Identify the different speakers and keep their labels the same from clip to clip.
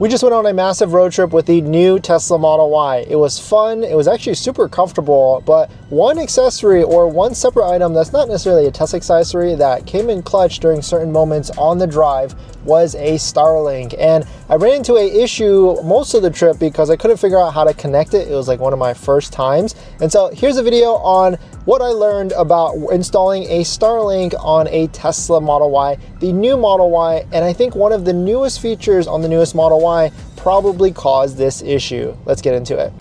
Speaker 1: We just went on a massive road trip with the new Tesla Model Y. It was fun, it was actually super comfortable, but one accessory or one separate item that's not necessarily a Tesla accessory that came in clutch during certain moments on the drive was a Starlink. And I ran into an issue most of the trip because I couldn't figure out how to connect it. It was like one of my first times. And so here's a video on what I learned about installing a Starlink on a Tesla Model Y, the new Model Y, and I think one of the newest features on the newest Model Y probably caused this issue. Let's get into it.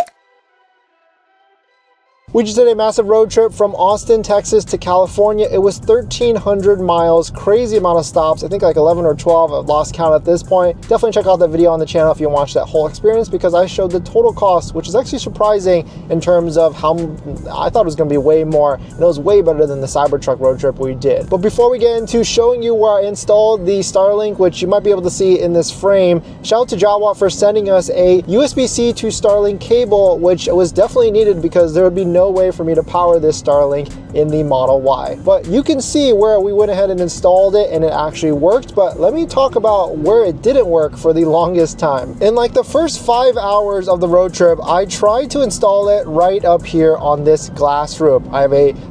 Speaker 1: We just did a massive road trip from Austin, Texas to California. It was 1,300 miles, crazy amount of stops. I think like 11 or 12, I've lost count at this point. Definitely check out that video on the channel if you want to watch that whole experience, because I showed the total cost, which is actually surprising in terms of how I thought it was going to be way more, and it was way better than the Cybertruck road trip we did. But before we get into showing you where I installed the Starlink, which you might be able to see in this frame, shout out to Jawa for sending us a USB-C to Starlink cable, which was definitely needed because there would be no way for me to power this Starlink in the Model Y. But you can see where we went ahead and installed it and it actually worked. But let me talk about where it didn't work for the longest time. In like the first 5 hours of the road trip, I tried to install it right up here on this glass roof. I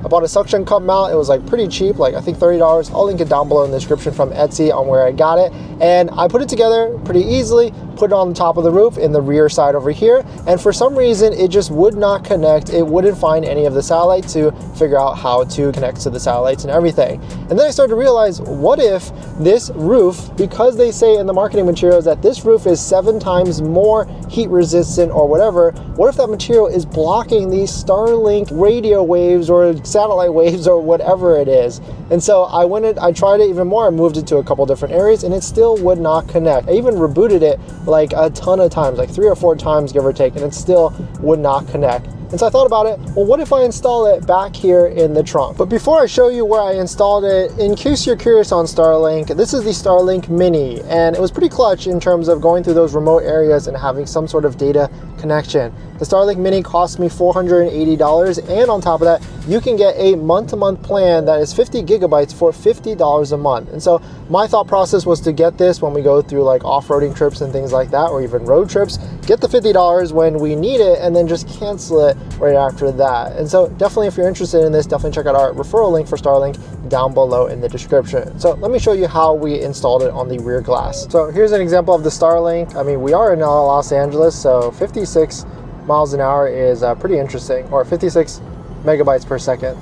Speaker 1: bought a suction cup mount. It was like pretty cheap, like I think $30. I'll link it down below in the description from Etsy on where I got it. And I put it together pretty easily, put it on the top of the roof in the rear side over here, and for some reason it just would not connect. It wouldn't find any of the satellites to figure out how to connect to the satellites and everything. And then I started to realize, what if this roof, because they say in the marketing materials that this roof is 7 times more heat resistant or whatever, what if that material is blocking these Starlink radio waves or satellite waves or whatever it is? And so I tried it even more. I moved it to a couple different areas and it still would not connect. I even rebooted it like a ton of times, like 3 or 4 times give or take, and it still would not connect. And so I thought about it, well, what if I install it back here in the trunk? But before I show you where I installed it, in case you're curious on Starlink, this is the Starlink Mini, and it was pretty clutch in terms of going through those remote areas and having some sort of data connection. The Starlink Mini cost me $480, and on top of that, you can get a month-to-month plan that is 50 gigabytes for $50 a month. And so my thought process was to get this when we go through like off-roading trips and things like that, or even road trips, get the $50 when we need it, and then just cancel it right after that. And so definitely, if you're interested in this, definitely check out our referral link for Starlink down below in the description. So let me show you how we installed it on the rear glass. So here's an example of the Starlink. I mean, we are in Los Angeles, so 56 miles an hour is pretty interesting, or 56 megabytes per second.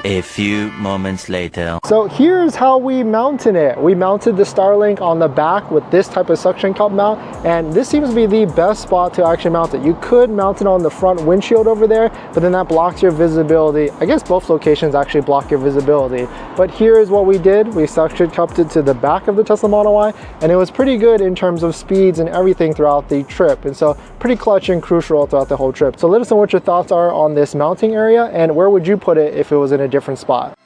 Speaker 2: A few moments later.
Speaker 1: So here's how we mounted it. We mounted the Starlink on the back with this type of suction cup mount, and this seems to be the best spot to actually mount it. You could mount it on the front windshield over there, but then that blocks your visibility. I guess both locations actually block your visibility. But here is what we did. We suction cupped it to the back of the Tesla Model Y, and it was pretty good in terms of speeds and everything throughout the trip. And so pretty clutch and crucial throughout the whole trip. So let us know what your thoughts are on this mounting area, and where would you put it if it was in a different spot.